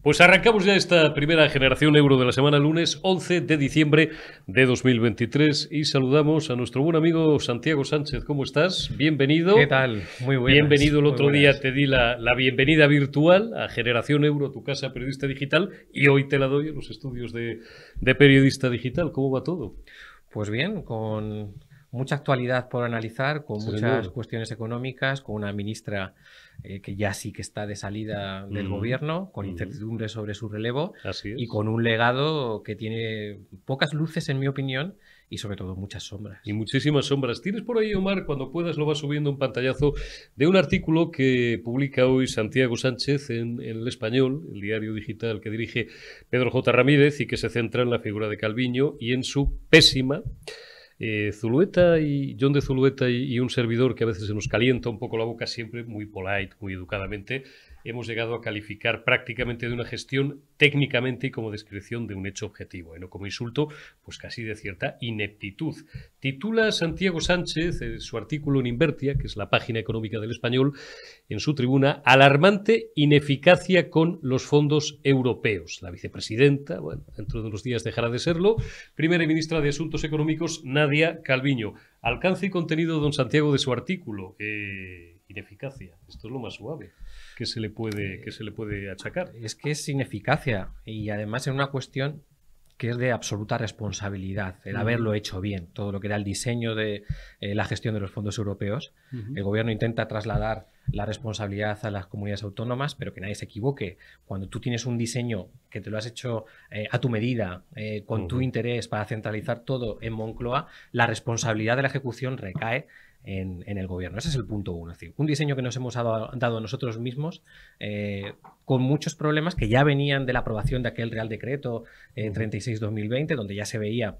Pues arrancamos ya esta primera generación euro de la semana lunes 11 de diciembre de 2023 y saludamos a nuestro buen amigo Santiago Sánchez. ¿Cómo estás? Bienvenido. ¿Qué tal? Muy buenas. Bienvenido. El otro día buenas. te di la bienvenida virtual a Generación Euro, tu casa periodista digital, y hoy te la doy en los estudios de periodista digital. ¿Cómo va todo? Pues bien, con mucha actualidad por analizar, con muchas cuestiones económicas, con una ministra que ya sí que está de salida del gobierno, con incertidumbre sobre su relevo. Así es. Y con un legado que tiene pocas luces, en mi opinión, y sobre todo muchas sombras. Y muchísimas sombras. Tienes por ahí, Omar, cuando puedas lo vas subiendo un pantallazo de un artículo que publica hoy Santiago Sánchez en El Español, el diario digital que dirige Pedro J. Ramírez y que se centra en la figura de Calviño y en su pésima Zulueta y John de Zulueta y un servidor que a veces se nos calienta un poco la boca, siempre muy polite, muy educadamente, hemos llegado a calificar prácticamente de una gestión técnicamente y como descripción de un hecho objetivo, no como insulto, pues casi de cierta ineptitud. Titula Santiago Sánchez su artículo en Invertia, que es la página económica del Español, en su tribuna, alarmante ineficacia con los fondos europeos. La vicepresidenta, bueno, dentro de unos días dejará de serlo, primera ministra de Asuntos Económicos, Nadia Calviño. Alcance y contenido, don Santiago, de su artículo. Ineficacia. Esto es lo más suave que se le puede achacar. Es que es ineficacia y además en una cuestión que es de absoluta responsabilidad, el haberlo hecho bien, todo lo que era el diseño de la gestión de los fondos europeos. El gobierno intenta trasladar la responsabilidad a las comunidades autónomas, pero que nadie se equivoque. Cuando tú tienes un diseño que te lo has hecho a tu medida, con tu interés para centralizar todo en Moncloa, la responsabilidad de la ejecución recae en el gobierno. Ese es el punto uno. Es decir, un diseño que nos hemos dado nosotros mismos con muchos problemas que ya venían de la aprobación de aquel Real Decreto 36-2020, donde ya se veía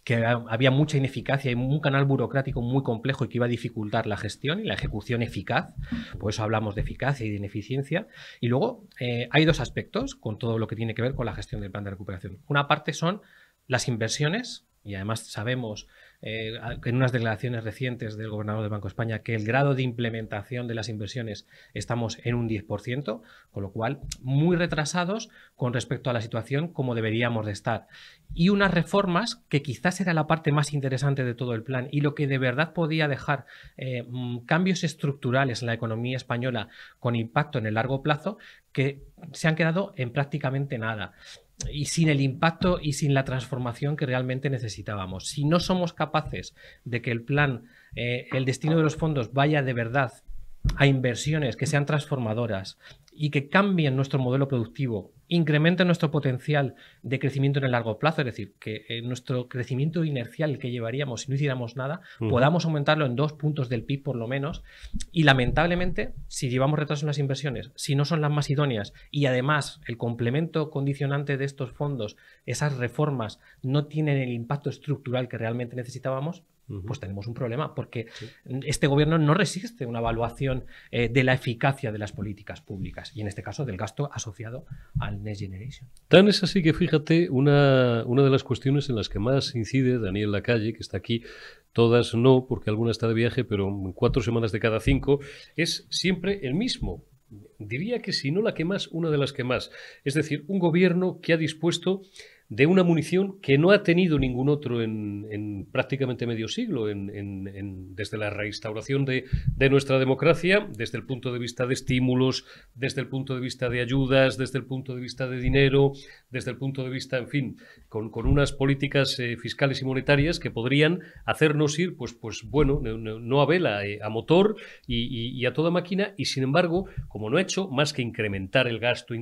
que había mucha ineficacia y un canal burocrático muy complejo y que iba a dificultar la gestión y la ejecución eficaz. Por eso hablamos de eficacia y de ineficiencia. Y luego hay dos aspectos con todo lo que tiene que ver con la gestión del plan de recuperación. Una parte son las inversiones, y además sabemos en unas declaraciones recientes del gobernador del Banco de España que el grado de implementación de las inversiones estamos en un 10%, con lo cual muy retrasados con respecto a la situación como deberíamos de estar. Y unas reformas que quizás era la parte más interesante de todo el plan y lo que de verdad podía dejar cambios estructurales en la economía española con impacto en el largo plazo, que se han quedado en prácticamente nada. Y sin el impacto y sin la transformación que realmente necesitábamos. Si no somos capaces de que el plan, el destino de los fondos vaya de verdad a inversiones que sean transformadoras y que cambien nuestro modelo productivo, incrementen nuestro potencial de crecimiento en el largo plazo, es decir, que nuestro crecimiento inercial que llevaríamos si no hiciéramos nada, podamos aumentarlo en 2 puntos del PIB por lo menos, y lamentablemente, si llevamos retraso en las inversiones, si no son las más idóneas y además el complemento condicionante de estos fondos, esas reformas, no tienen el impacto estructural que realmente necesitábamos, pues tenemos un problema, porque este gobierno no resiste una evaluación de la eficacia de las políticas públicas y en este caso del gasto asociado al Next Generation. Tan es así que fíjate, una de las cuestiones en las que más incide Daniel Lacalle, que está aquí, todas no, porque alguna está de viaje, pero 4 semanas de cada 5, es siempre el mismo. Diría que si no la que más, una de las que más. Es decir, un gobierno que ha dispuesto de una munición que no ha tenido ningún otro en prácticamente medio siglo, desde la reinstauración de nuestra democracia, desde el punto de vista de estímulos, desde el punto de vista de ayudas, desde el punto de vista de dinero, desde el punto de vista, en fin, con unas políticas fiscales y monetarias que podrían hacernos ir, pues bueno, no a vela, a motor y a toda máquina, y sin embargo, como no ha hecho más que incrementar el gasto,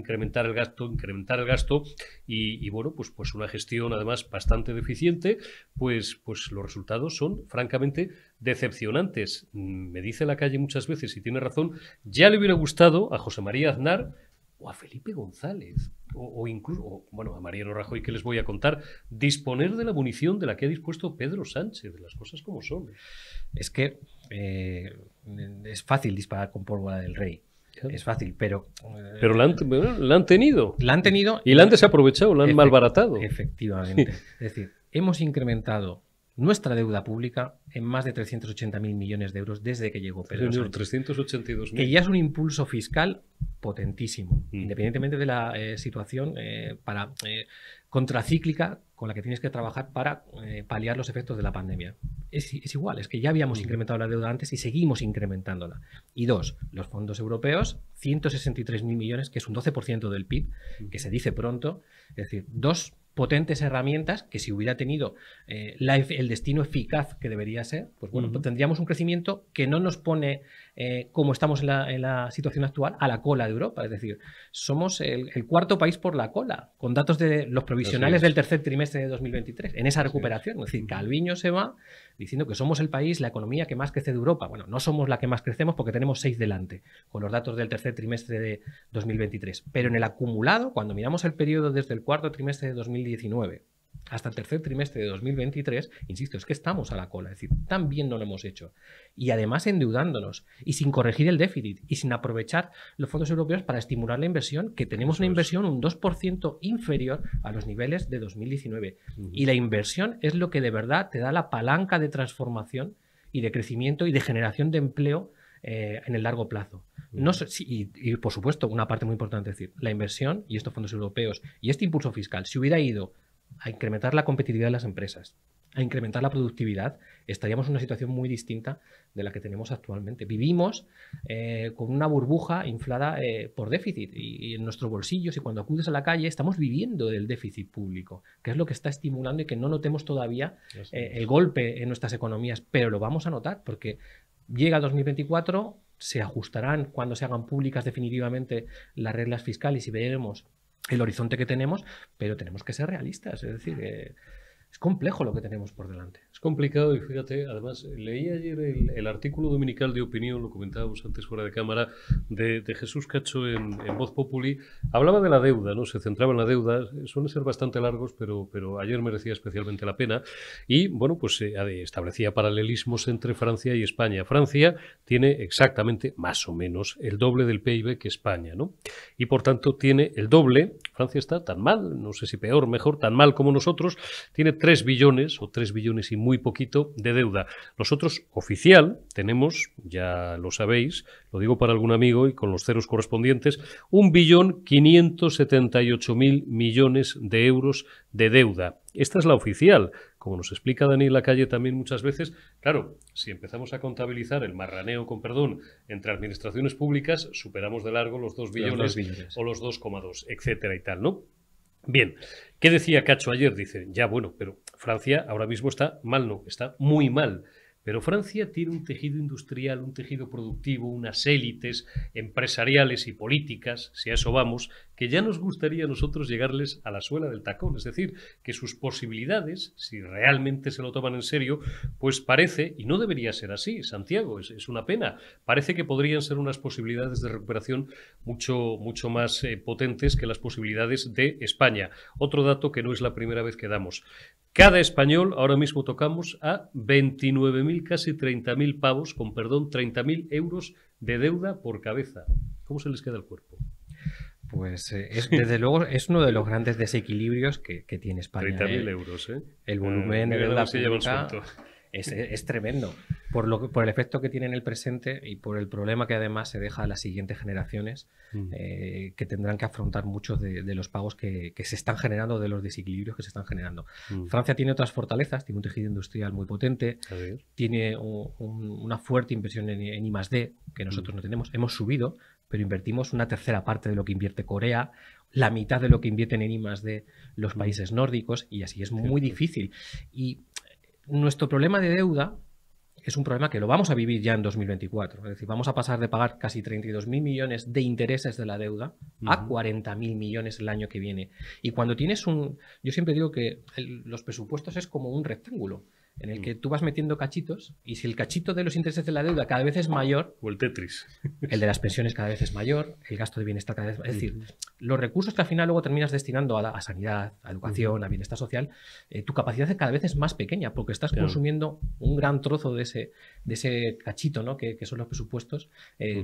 y bueno, pues una gestión además bastante deficiente, pues los resultados son francamente decepcionantes. Me dice Lacalle muchas veces, y tiene razón, ya le hubiera gustado a José María Aznar o a Felipe González, o incluso, bueno, a Mariano Rajoy, que les voy a contar, disponer de la munición de la que ha dispuesto Pedro Sánchez, de las cosas como son. Es que es fácil disparar con pólvora del rey. Claro. Es fácil, pero la han tenido. La han tenido. Y la han desaprovechado, la han malbaratado. Efectivamente. Es decir, hemos incrementado nuestra deuda pública en más de 380.000 millones de euros desde que llegó Pedro Sánchez. 382.000. Que ya es un impulso fiscal potentísimo, independientemente de la situación contracíclica con la que tienes que trabajar para paliar los efectos de la pandemia. Es igual, es que ya habíamos incrementado la deuda antes y seguimos incrementándola. Y dos, los fondos europeos, 163.000 millones, que es un 12% del PIB, que se dice pronto, es decir, dos potentes herramientas que si hubiera tenido el destino eficaz que debería ser, pues bueno, pues tendríamos un crecimiento que no nos pone, como estamos en la situación actual, a la cola de Europa. Es decir, somos el cuarto país por la cola, con datos de los provisionales del tercer trimestre de 2023, en esa recuperación. Es decir, Calviño se va diciendo que somos el país, la economía que más crece de Europa. Bueno, no somos la que más crecemos porque tenemos 6 delante, con los datos del tercer trimestre de 2023. Pero en el acumulado, cuando miramos el periodo desde el cuarto trimestre de 2019 hasta el tercer trimestre de 2023, insisto, es que estamos a la cola, es decir, tan bien no lo hemos hecho. Y además endeudándonos y sin corregir el déficit y sin aprovechar los fondos europeos para estimular la inversión, que tenemos una inversión un 2% inferior a los niveles de 2019. Y la inversión es lo que de verdad te da la palanca de transformación y de crecimiento y de generación de empleo en el largo plazo. No sé, y por supuesto, una parte muy importante es decir, la inversión y estos fondos europeos y este impulso fiscal, si hubiera ido a incrementar la competitividad de las empresas, a incrementar la productividad, estaríamos en una situación muy distinta de la que tenemos actualmente. Vivimos con una burbuja inflada por déficit y en nuestros bolsillos, y cuando acudes a la calle estamos viviendo del déficit público, que es lo que está estimulando y que no notemos todavía el golpe en nuestras economías, pero lo vamos a notar porque llega el 2024, se ajustarán cuando se hagan públicas definitivamente las reglas fiscales y veremos el horizonte que tenemos, pero tenemos que ser realistas, es decir, es complejo lo que tenemos por delante. Es complicado y fíjate, además leí ayer el artículo dominical de Opinión, lo comentábamos antes fuera de cámara, de Jesús Cacho en Voz Populi. Hablaba de la deuda, ¿no? Se centraba en la deuda, suelen ser bastante largos, pero ayer merecía especialmente la pena. Y bueno, pues establecía paralelismos entre Francia y España. Francia tiene exactamente, más o menos, el doble del PIB que España, ¿no? Y por tanto tiene el doble. Francia está tan mal, no sé si peor, mejor, tan mal como nosotros, tiene 3 billones o 3 billones y muy poquito de deuda. Nosotros, oficial, tenemos, ya lo sabéis, lo digo para algún amigo y con los ceros correspondientes, 1.578.000 millones de euros de deuda. Esta es la oficial. Como nos explica Dani Lacalle también muchas veces, claro, si empezamos a contabilizar el marraneo, con perdón, entre administraciones públicas, superamos de largo los 2 billones o los 2,2, etcétera y tal, ¿no? Bien, ¿qué decía Cacho ayer? Dice, ya bueno, pero Francia ahora mismo está mal, no, está muy mal. Pero Francia tiene un tejido industrial, un tejido productivo, unas élites empresariales y políticas, si a eso vamos, que ya nos gustaría a nosotros llegarles a la suela del tacón. Es decir, que sus posibilidades, si realmente se lo toman en serio, pues parece, y no debería ser así, Santiago, es una pena, parece que podrían ser unas posibilidades de recuperación mucho más potentes que las posibilidades de España. Otro dato que no es la primera vez que damos. Cada español, ahora mismo tocamos a 29.000, casi 30.000 pavos, con perdón, 30.000 euros de deuda por cabeza. ¿Cómo se les queda el cuerpo? Pues desde luego es uno de los grandes desequilibrios que tiene España. 30.000 euros, ¿eh? El volumen de deuda pública es tremendo. Por el efecto que tiene en el presente y por el problema que además se deja a las siguientes generaciones, que tendrán que afrontar muchos de los pagos que se están generando, de los desequilibrios que se están generando. Francia tiene otras fortalezas, tiene un tejido industrial muy potente, tiene una fuerte inversión en I+D, que nosotros no tenemos. Hemos subido, pero invertimos una tercera parte de lo que invierte Corea, la mitad de lo que invierten en I+D los países nórdicos, y así es muy difícil. Y nuestro problema de deuda es un problema que lo vamos a vivir ya en 2024. Es decir, vamos a pasar de pagar casi 32.000 millones de intereses de la deuda a 40.000 millones el año que viene. Y cuando tienes yo siempre digo que los presupuestos es como un rectángulo en el que tú vas metiendo cachitos, y si el cachito de los intereses de la deuda cada vez es mayor, o el Tetris, el de las pensiones cada vez es mayor, el gasto de bienestar cada vez es decir, los recursos que al final luego terminas destinando a sanidad, a educación, a bienestar social, tu capacidad cada vez es más pequeña, porque estás consumiendo un gran trozo de ese cachito, ¿no? que son los presupuestos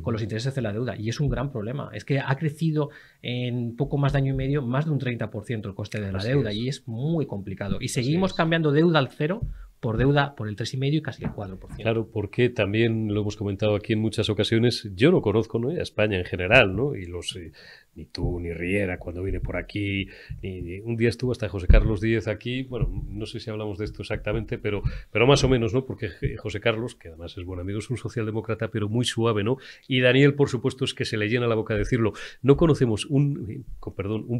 con los intereses de la deuda, y es un gran problema. Es que ha crecido en poco más de año y medio más de un 30% el coste de la deuda, y es muy complicado, y seguimos cambiando deuda al cero por deuda por el 3,5% y casi el 4%. Claro, porque también lo hemos comentado aquí en muchas ocasiones, yo no conozco, ¿no?, a España en general, ¿no? Y ni tú, ni Riera, cuando viene por aquí, un día estuvo hasta José Carlos Díez aquí, bueno, no sé si hablamos de esto exactamente, pero más o menos, ¿no? Porque José Carlos, que además es buen amigo, es un socialdemócrata, pero muy suave, ¿no? Y Daniel, por supuesto, es que se le llena la boca de decirlo. No conocemos un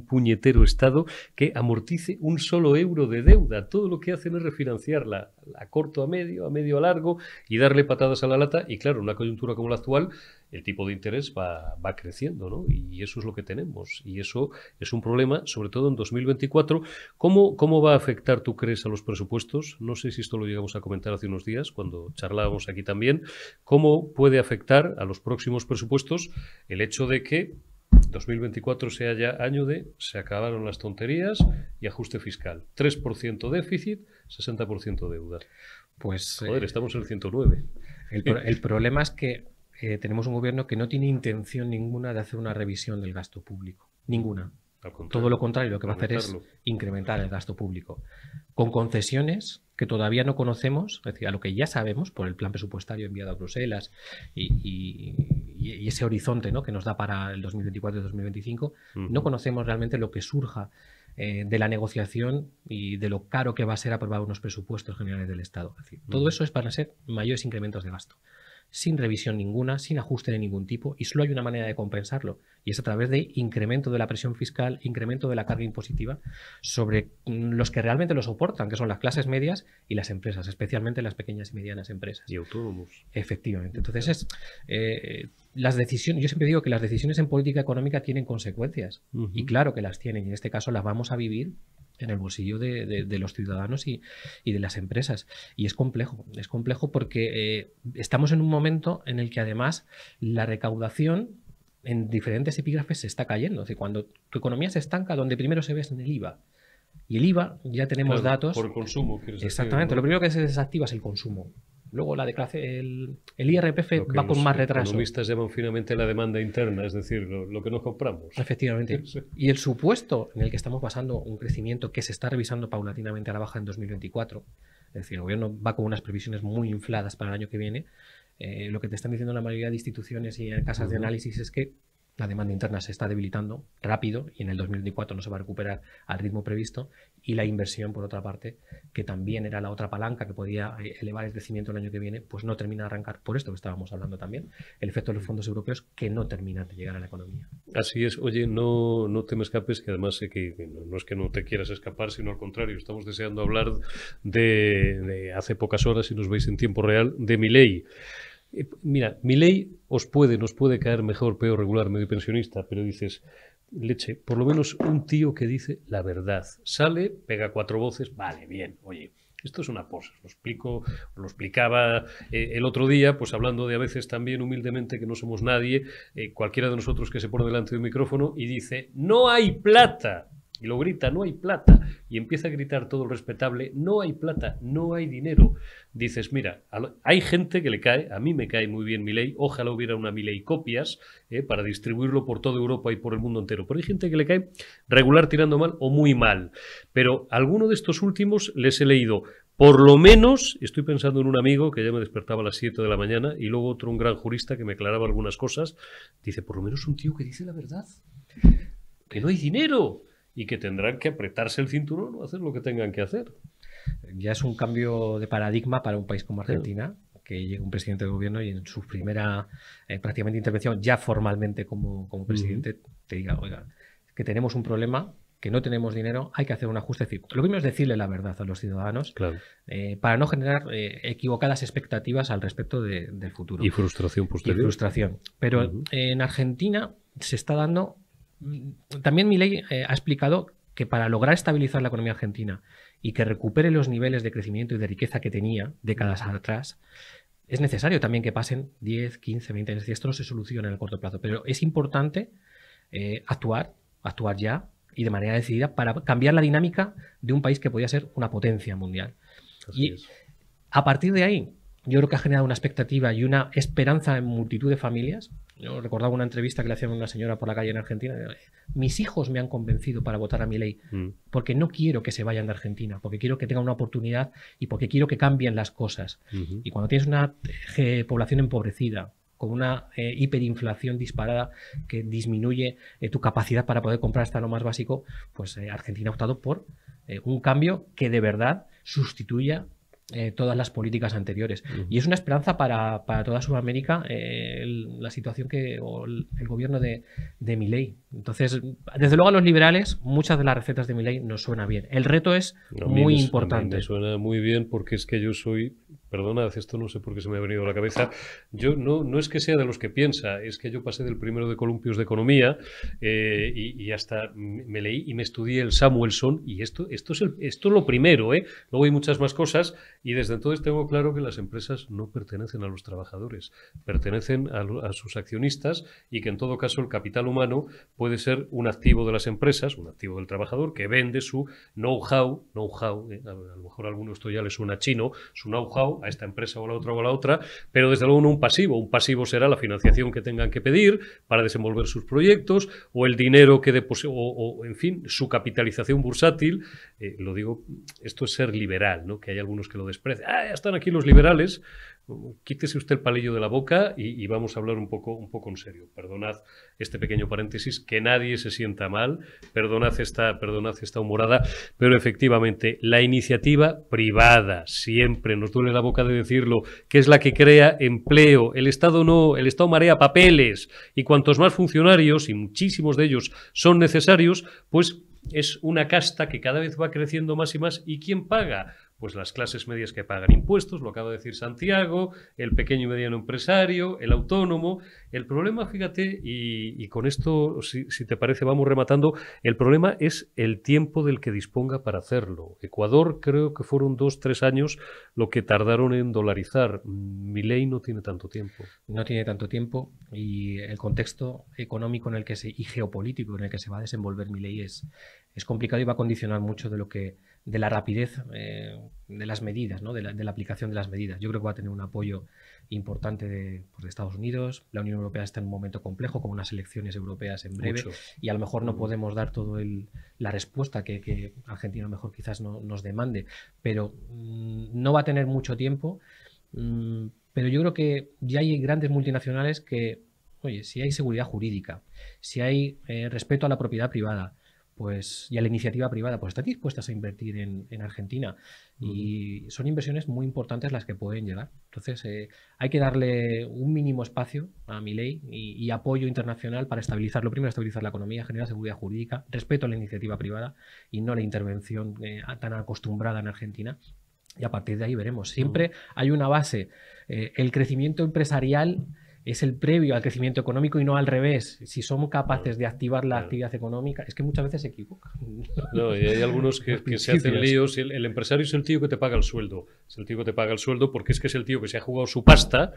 puñetero Estado que amortice un solo euro de deuda. Todo lo que hacen es refinanciarla a corto, a medio, a largo, y darle patadas a la lata. Y claro, en una coyuntura como la actual, el tipo de interés va creciendo, ¿no? Y eso es lo que tenemos. Y eso es un problema, sobre todo en 2024. ¿Cómo va a afectar, tú crees, a los presupuestos? No sé si esto lo llegamos a comentar hace unos días, cuando charlábamos aquí también. ¿Cómo puede afectar a los próximos presupuestos el hecho de que 2024 sea ya año de se acabaron las tonterías y ajuste fiscal? 3% déficit, 60% deuda. Pues, joder, estamos en el 109. El problema es que tenemos un gobierno que no tiene intención ninguna de hacer una revisión del gasto público. Ninguna. Todo lo contrario, lo que va a hacer es incrementar el gasto público. Con concesiones que todavía no conocemos, es decir, a lo que ya sabemos por el plan presupuestario enviado a Bruselas y ese horizonte, ¿no?, que nos da para el 2024 y 2025, no conocemos realmente lo que surja de la negociación y de lo caro que va a ser aprobar unos presupuestos generales del Estado. Es decir, todo eso es para ser mayores incrementos de gasto, sin revisión ninguna, sin ajuste de ningún tipo, y solo hay una manera de compensarlo, y es a través de incremento de la presión fiscal, incremento de la carga impositiva sobre los que realmente lo soportan, que son las clases medias y las empresas, especialmente las pequeñas y medianas empresas. Y autónomos. Efectivamente. Entonces, las decisiones, yo siempre digo que las decisiones en política económica tienen consecuencias, y claro que las tienen, y en este caso las vamos a vivir en el bolsillo de los ciudadanos y de las empresas. Y es complejo porque estamos en un momento en el que además la recaudación en diferentes epígrafes se está cayendo. Es decir, cuando tu economía se estanca, donde primero se ve es en el IVA. Y el IVA, ya tenemos datos... Por el consumo, quieres decir. Exactamente. Lo primero que se desactiva es el consumo. Luego la declaración, el IRPF va con más retraso. Los economistas llaman finalmente la demanda interna, es decir, lo que nos compramos. Efectivamente. Y el supuesto en el que estamos basando un crecimiento que se está revisando paulatinamente a la baja en 2024, es decir, el gobierno va con unas previsiones muy infladas para el año que viene, lo que te están diciendo la mayoría de instituciones y casas de análisis es que la demanda interna se está debilitando rápido y en el 2024 no se va a recuperar al ritmo previsto, y la inversión, por otra parte, que también era la otra palanca que podía elevar el crecimiento el año que viene, pues no termina de arrancar, por esto que estábamos hablando también, el efecto de los fondos europeos que no terminan de llegar a la economía. Así es. Oye, no te me escapes, que además sé que no es que no te quieras escapar, sino al contrario, estamos deseando hablar de hace pocas horas, si nos veis en tiempo real, de Milei. Mira, Milei nos puede caer mejor, peor, regular, medio pensionista, pero dices, leche, por lo menos un tío que dice la verdad. Sale, pega 4 voces, vale, bien, oye, esto es una cosa. Lo explicaba el otro día, pues hablando de a veces también humildemente que no somos nadie, cualquiera de nosotros que se pone delante de un micrófono y dice, no hay plata. Y lo grita, no hay plata. Y empieza a gritar todo el respetable, no hay plata, no hay dinero. Dices, mira, hay gente que le cae, a mí me cae muy bien Milei, ojalá hubiera una Milei copias para distribuirlo por toda Europa y por el mundo entero. Pero hay gente que le cae regular, tirando mal o muy mal. Pero alguno de estos últimos les he leído, por lo menos, estoy pensando en un amigo que ya me despertaba a las 7 de la mañana y luego otro, un gran jurista que me aclaraba algunas cosas, dice, por lo menos un tío que dice la verdad, que no hay dinero. Y que tendrán que apretarse el cinturón o hacer lo que tengan que hacer. Ya es un cambio de paradigma para un país como Argentina, que llega un presidente de gobierno y en su primera prácticamente intervención, ya formalmente como presidente, te diga, oiga, que tenemos un problema, que no tenemos dinero, hay que hacer un ajuste. Es decir, lo primero es decirle la verdad a los ciudadanos, claro, para no generar equivocadas expectativas al respecto del futuro. Y frustración posterior. Y frustración. Pero en Argentina se está dando... También Milei ha explicado que para lograr estabilizar la economía argentina y que recupere los niveles de crecimiento y de riqueza que tenía décadas atrás, es necesario también que pasen 10, 15, 20 años. Y esto no se soluciona en el corto plazo, pero es importante actuar ya y de manera decidida para cambiar la dinámica de un país que podía ser una potencia mundial. Y a partir de ahí, yo creo que ha generado una expectativa y una esperanza en multitud de familias Yo recordaba una entrevista que le hacían a una señora por la calle en Argentina. Mis hijos me han convencido para votar a Milei porque no quiero que se vayan de Argentina, porque quiero que tengan una oportunidad y porque quiero que cambien las cosas. Y cuando tienes una población empobrecida, con una hiperinflación disparada que disminuye tu capacidad para poder comprar hasta lo más básico, pues Argentina ha optado por un cambio que de verdad sustituya todas las políticas anteriores. Y es una esperanza para toda Sudamérica la situación o el gobierno de Milei. Entonces, desde luego a los liberales, muchas de las recetas de Milei nos suena bien. El reto es muy importante. Me suena muy bien porque es que yo soy, perdonad, esto no sé por qué se me ha venido a la cabeza, yo no es que sea de los que piensa, es que yo pasé del primero de columpios de economía y hasta me leí y me estudié el Samuelson y esto es lo primero, luego hay muchas más cosas. Y desde entonces tengo claro que las empresas no pertenecen a los trabajadores, pertenecen a sus accionistas y que en todo caso el capital humano puede ser un activo de las empresas, un activo del trabajador que vende su know-how, a lo mejor a alguno esto ya le suena chino, su know-how a esta empresa o a la otra, pero desde luego no un pasivo. Un pasivo será la financiación que tengan que pedir para desenvolver sus proyectos o el dinero que o en fin, su capitalización bursátil. Lo digo, esto es ser liberal, ¿no? Que hay algunos que lo desprecian. Ya están aquí los liberales. Quítese usted el palillo de la boca y vamos a hablar un poco en serio. Perdonad este pequeño paréntesis, que nadie se sienta mal, perdonad esta humorada, pero efectivamente la iniciativa privada, siempre nos duele la boca de decirlo, que es la que crea empleo. El Estado no, el Estado marea papeles y cuantos más funcionarios, y muchísimos de ellos son necesarios, pues es una casta que cada vez va creciendo más y más. ¿Y quién paga? Pues las clases medias que pagan impuestos, lo acaba de decir Santiago, el pequeño y mediano empresario, el autónomo. El problema, fíjate, y con esto, si te parece, vamos rematando, el problema es el tiempo del que disponga para hacerlo. Ecuador creo que fueron 2-3 años lo que tardaron en dolarizar. Milei no tiene tanto tiempo. No tiene tanto tiempo y el contexto económico y geopolítico en el que se va a desenvolver Milei es complicado y va a condicionar mucho de la rapidez de las medidas, ¿no? de la aplicación de las medidas. Yo creo que va a tener un apoyo importante de Estados Unidos. La Unión Europea está en un momento complejo con unas elecciones europeas en breve y a lo mejor no podemos dar toda la respuesta que Argentina a lo mejor quizás nos demande, pero no va a tener mucho tiempo. Pero yo creo que ya hay grandes multinacionales que, oye, si hay seguridad jurídica, si hay respeto a la propiedad privada, pues, y a la iniciativa privada, pues están dispuestas a invertir en Argentina. Y son inversiones muy importantes las que pueden llegar. Entonces, hay que darle un mínimo espacio a Milei y apoyo internacional para estabilizarlo. Primero, estabilizar la economía, generar seguridad jurídica, respeto a la iniciativa privada y no la intervención tan acostumbrada en Argentina. Y a partir de ahí veremos. Siempre hay una base. El crecimiento empresarial es el previo al crecimiento económico y no al revés. Si somos capaces de activar la actividad económica, es que muchas veces se equivocan. No, y hay algunos que se hacen líos. El empresario es el tío que te paga el sueldo. Es el tío que te paga el sueldo porque es el tío que se ha jugado su pasta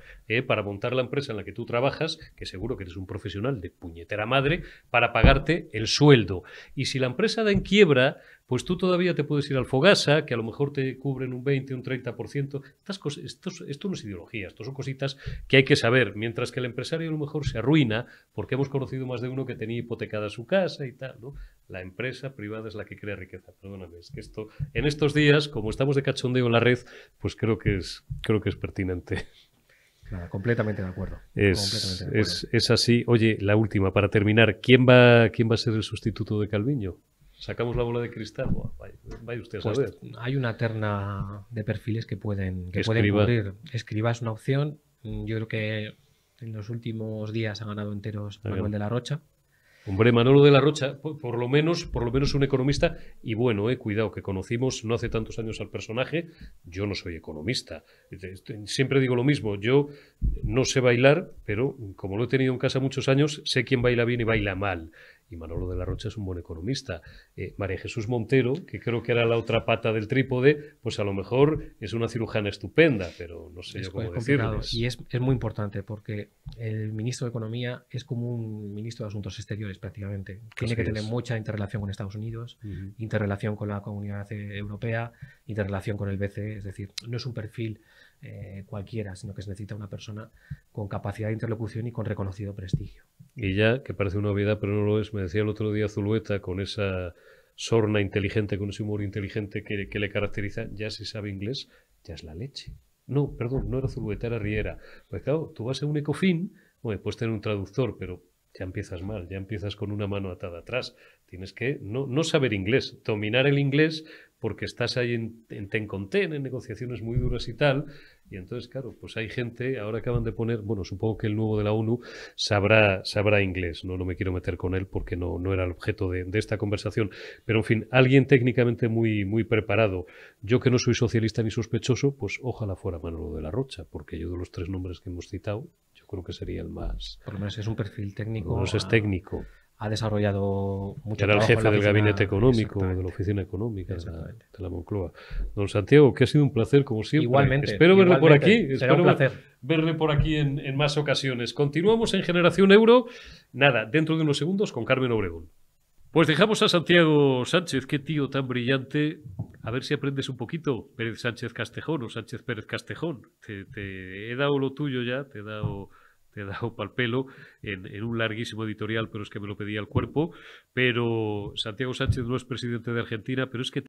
para montar la empresa en la que tú trabajas, que seguro que eres un profesional de puñetera madre, para pagarte el sueldo. Y si la empresa da en quiebra, pues tú todavía te puedes ir al Fogasa, que a lo mejor te cubren un 20, un 30%. Esto no es ideología, esto son cositas que hay que saber. Mientras que el empresario a lo mejor se arruina, porque hemos conocido más de uno que tenía hipotecada su casa y tal, ¿no? La empresa privada es la que crea riqueza. Perdóname, es que esto, en estos días, como estamos de cachondeo en la red, pues creo que es pertinente. Claro, completamente de acuerdo. Es así. Oye, la última, para terminar, ¿quién va a ser el sustituto de Calviño? ¿Sacamos la bola de cristal? Vaya usted a saber. Hay una terna de perfiles que pueden cubrir. Escriba es una opción. Yo creo que en los últimos días ha ganado enteros Manuel de la Rocha. Hombre, Manolo de la Rocha, por lo menos un economista, y bueno, cuidado, que conocimos no hace tantos años al personaje. Yo no soy economista, siempre digo lo mismo, yo no sé bailar, pero como lo he tenido en casa muchos años, sé quién baila bien y baila mal. Y Manolo de la Rocha es un buen economista. María Jesús Montero, que creo que era la otra pata del trípode, pues a lo mejor es una cirujana estupenda, pero no sé yo cómo decirlo. Y es muy importante porque el ministro de Economía es como un ministro de Asuntos Exteriores prácticamente. Tiene que tener mucha interrelación con Estados Unidos, interrelación con la Comunidad Europea, interrelación con el BCE. Es decir, no es un perfil cualquiera, sino que se necesita una persona con capacidad de interlocución y con reconocido prestigio. Y ya, que parece una obviedad, pero no lo es, me decía el otro día Zulueta, con esa sorna inteligente, con ese humor inteligente que le caracteriza, ya si sabe inglés, ya es la leche. No, perdón, no era Zulueta, era Riera. Pues claro, tú vas a un Ecofin, bueno, puedes tener un traductor, pero ya empiezas mal, ya empiezas con una mano atada atrás. Tienes que no saber inglés, dominar el inglés porque estás ahí en ten con ten, en negociaciones muy duras y tal. Y entonces, claro, pues hay gente, ahora acaban de poner, bueno, supongo que el nuevo de la ONU sabrá inglés, no me quiero meter con él porque no era el objeto de esta conversación, pero en fin, alguien técnicamente muy preparado. Yo que no soy socialista ni sospechoso, pues ojalá fuera Manolo de la Rocha, porque yo de los tres nombres que hemos citado, yo creo que sería el más... Por lo menos es un perfil técnico. Por lo menos es técnico. Ha desarrollado mucho Era el jefe del gabinete económico, de la oficina económica de la Moncloa. Don Santiago, que ha sido un placer, como siempre. Igualmente. Espero verle por aquí. Será un placer. Verle por aquí en más ocasiones. Continuamos en Generación Euro. Nada, dentro de unos segundos con Carmen Obregón. Pues dejamos a Santiago Sánchez, qué tío tan brillante. A ver si aprendes un poquito, Pérez Sánchez Castejón o Sánchez Pérez Castejón. Te he dado lo tuyo ya, te he dado pal pelo en un larguísimo editorial, pero es que me lo pedía el cuerpo. Pero Santiago Sánchez no es presidente de Argentina, pero es que